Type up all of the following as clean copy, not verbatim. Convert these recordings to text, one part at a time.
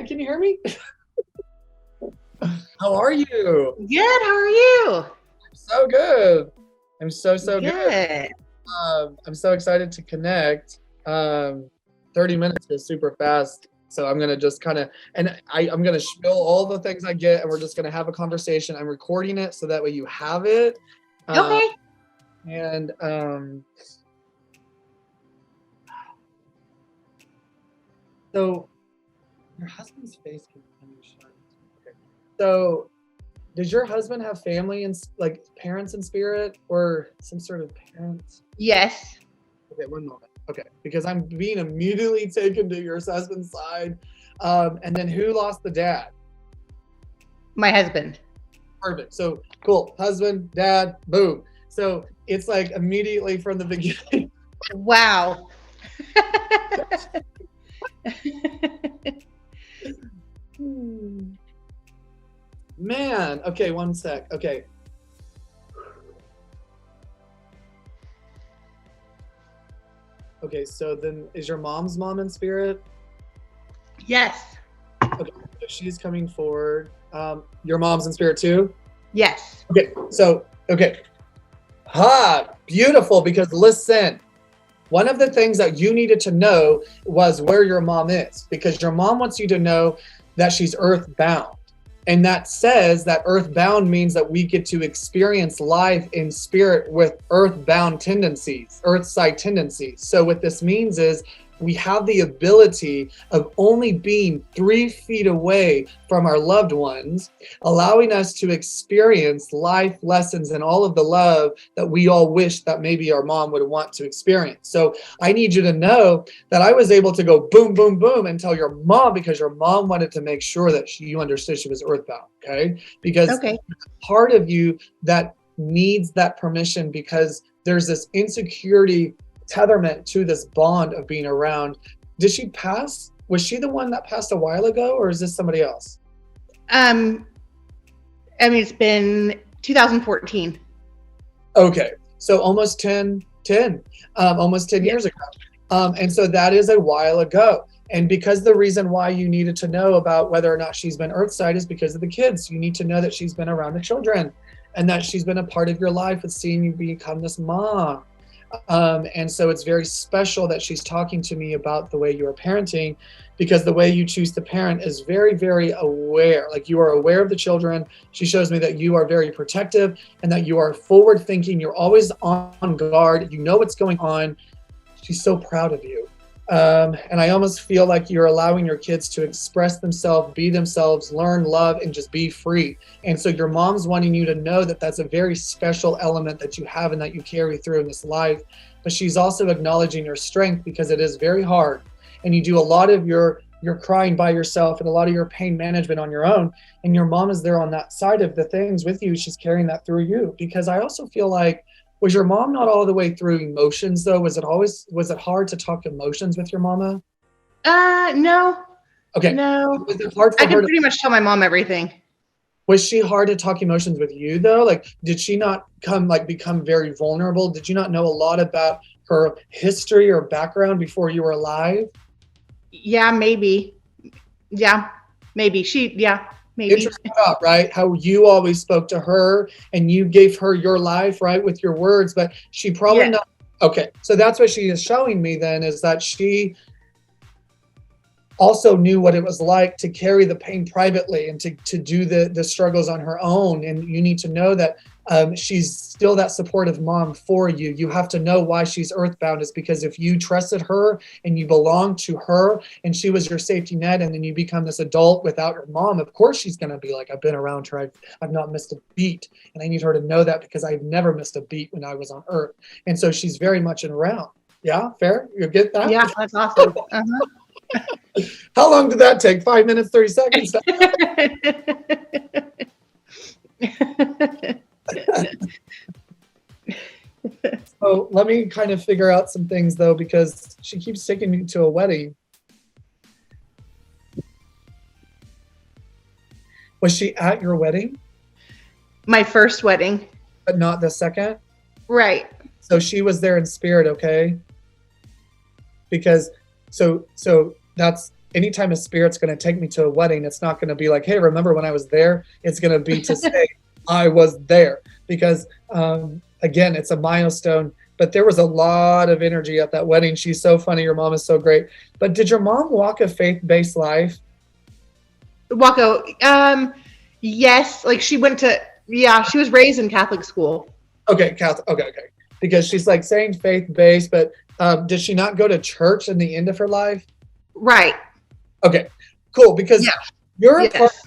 can you hear me? How are you? Good. How are you? I'm so good. I'm so good. Good. I'm so excited to connect. 30 minutes goes super fast. So I'm going to just kind of, and I'm going to spill all the things I get, and we're just going to have a conversation. I'm recording it so that way you have it. Okay. And so your husband's face can kind of shine. Okay. So does your husband have family and like parents in spirit or some sort of parents? Yes. Okay, one moment. Okay, because I'm being immediately taken to your husband's side. And then who lost the dad? My husband. Perfect. So cool. Husband, dad, boom. So it's like immediately from the beginning. Wow. Man. Okay, one sec. Okay. Okay, so then is your mom's mom in spirit? Yes. Okay, so she's coming forward. Your mom's in spirit too? Yes. Okay, so, okay. Beautiful, because listen, one of the things that you needed to know was where your mom is, because your mom wants you to know that she's earthbound. And that says that earthbound means that we get to experience life in spirit with earthbound tendencies, earth-side tendencies. So what this means is we have the ability of only being 3 feet away from our loved ones, allowing us to experience life lessons and all of the love that we all wish that maybe our mom would want to experience. So I need you to know that I was able to go boom, boom, boom and tell your mom, because your mom wanted to make sure that you understood she was earthbound, okay? Because part of you that needs that permission, because there's this insecurity tetherment to this bond of being around. Did she pass? Was she the one that passed a while ago, or is this somebody else? I mean, it's been 2014. Okay, so almost 10 years ago. And so that is a while ago. And because the reason why you needed to know about whether or not she's been earthside is because of the kids. You need to know that she's been around the children and that she's been a part of your life with seeing you become this mom. And so it's very special that she's talking to me about the way you are parenting, because the way you choose to parent is very, very aware. Like, you are aware of the children. She shows me that you are very protective and that you are forward thinking. You're always on guard. You know what's going on. She's so proud of you. And I almost feel like you're allowing your kids to express themselves, be themselves, learn, love, and just be free. And so your mom's wanting you to know that that's a very special element that you have and that you carry through in this life. But she's also acknowledging your strength, because it is very hard. And you do a lot of your crying by yourself and a lot of your pain management on your own. And your mom is there on that side of the things with you. She's carrying that through you. Because I also feel like, was your mom not all the way through emotions though? Was it hard to talk emotions with your mama? No. Okay. No. Was it hard for I her could pretty much tell my mom everything. Was she hard to talk emotions with you though? Like, did she not become very vulnerable? Did you not know a lot about her history or background before you were alive? Yeah, maybe. Yeah, maybe. Maybe. Interesting thought, right? How you always spoke to her and you gave her your life, right, with your words, but she probably not. Okay, so that's what she is showing me then, is that she also knew what it was like to carry the pain privately and to do the struggles on her own. And you need to know that she's still that supportive mom for you. You have to know why she's earthbound is because if you trusted her and you belonged to her and she was your safety net, and then you become this adult without your mom, of course she's going to be like, I've been around her. I've not missed a beat. And I need her to know that, because I've never missed a beat when I was on earth. And so she's very much around. Yeah, fair? You get that? Yeah, that's awesome. How long did that take? 5 minutes, 30 seconds? So let me kind of figure out some things though, because she keeps taking me to a wedding. Was she at your wedding? My first wedding. But not the second? Right. So she was there in spirit, okay? Because so that's anytime a spirit's going to take me to a wedding, it's not going to be like, hey, remember when I was there? It's going to be to say I was there, because again, it's a milestone. But there was a lot of energy at that wedding. She's so funny. Your mom is so great. But did your mom walk a faith-based life? Yes. Like she was raised in Catholic school. Okay, Catholic. Okay. Because she's like saying faith-based, but did she not go to church in the end of her life? Right. Okay, cool. Because you're a Yes.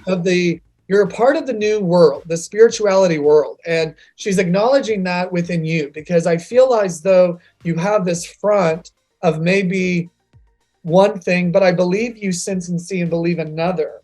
you're a part of the new world, the spirituality world. And she's acknowledging that within you, because I feel as though you have this front of maybe one thing, but I believe you sense and see and believe another.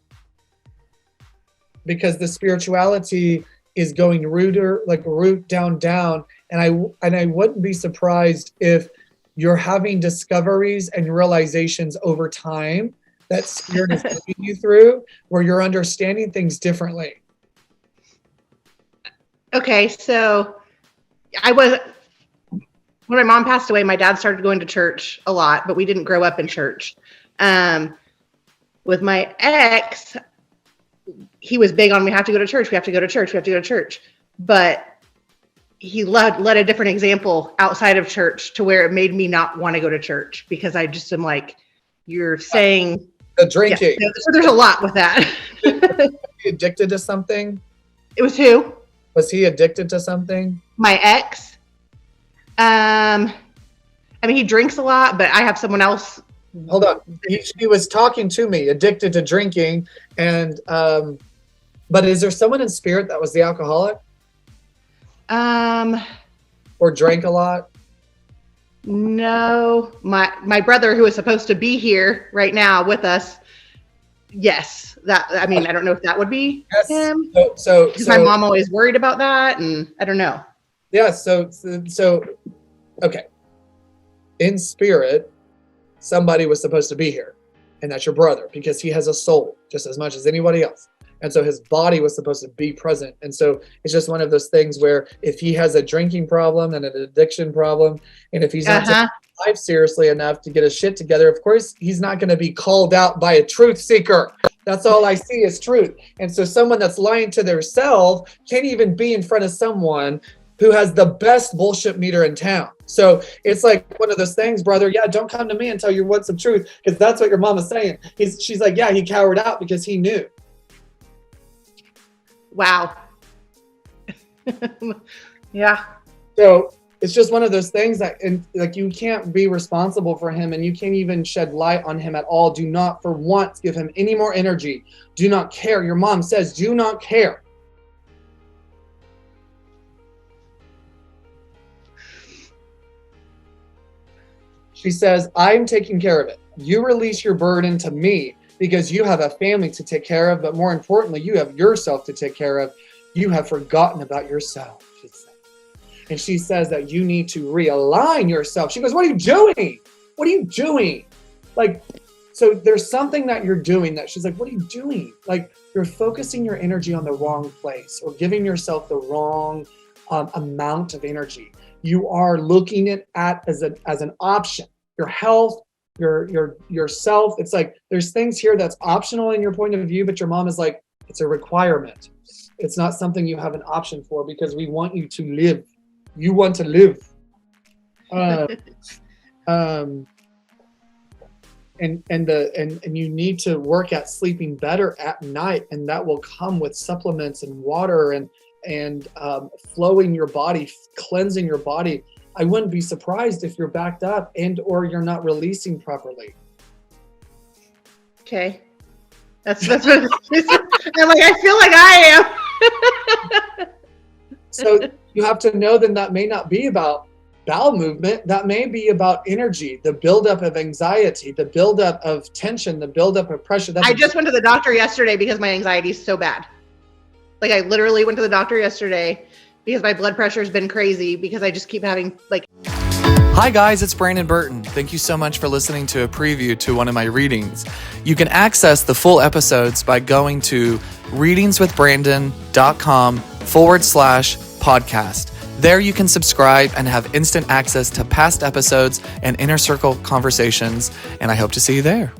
Because the spirituality is going root down. And I wouldn't be surprised if you're having discoveries and realizations over time that spirit is leading you through, where you're understanding things differently. Okay, so when my mom passed away, my dad started going to church a lot, but we didn't grow up in church. With my ex, he was big on, we have to go to church, we have to go to church, we have to go to church. But he led a different example outside of church to where it made me not want to go to church, because I just am like, you're saying the drinking. Yeah, so there's a lot with that. Was he addicted to something? It was who? Was he addicted to something? My ex. I mean, he drinks a lot, but I have someone else. Hold on. He was talking to me, addicted to drinking, and but is there someone in spirit that was the alcoholic? Or drank a lot? No, my brother, who is supposed to be here right now with us. Yes, I don't know if that would be him. So my mom always worried about that, and I don't know. Yeah. So okay. In spirit, somebody was supposed to be here, and that's your brother, because he has a soul just as much as anybody else. And so his body was supposed to be present. And so it's just one of those things where if he has a drinking problem and an addiction problem, and if he's not taking life seriously enough to get his shit together, of course, he's not going to be called out by a truth seeker. That's all I see is truth. And so someone that's lying to their self can't even be in front of someone who has the best bullshit meter in town. So it's like one of those things, brother. Yeah, don't come to me and tell your words of truth, because that's what your mom is saying. She's like, yeah, he cowered out because he knew. Wow. Yeah. So it's just one of those things that, like, you can't be responsible for him, and you can't even shed light on him at all. Do not for once give him any more energy. Do not care. Your mom says, do not care. She says, I'm taking care of it. You release your burden to me, because you have a family to take care of, but more importantly, you have yourself to take care of. You have forgotten about yourself, she said. And she says that you need to realign yourself. She goes, what are you doing? What are you doing? Like, so there's something that you're doing that she's like, what are you doing? Like, you're focusing your energy on the wrong place, or giving yourself the wrong amount of energy. You are looking at as an option. Your health, yourself. It's like there's things here that's optional in your point of view, but your mom is like, it's a requirement. It's not something you have an option for, because we want you to live. You want to live. And you need to work at sleeping better at night, and that will come with supplements and water and flowing your body, cleansing your body. I wouldn't be surprised if you're backed up or you're not releasing properly. Okay. That's what I'm like, I feel like I am. So you have to know then that may not be about bowel movement. That may be about energy, the buildup of anxiety, the buildup of tension, the buildup of pressure. I just went to the doctor yesterday because my anxiety is so bad. Like, I literally went to the doctor yesterday because my blood pressure has been crazy, because I just keep having like... Hi guys, it's Brandon Burton. Thank you so much for listening to a preview to one of my readings. You can access the full episodes by going to readingswithbrandon.com/podcast. There you can subscribe and have instant access to past episodes and inner circle conversations, and I hope to see you there.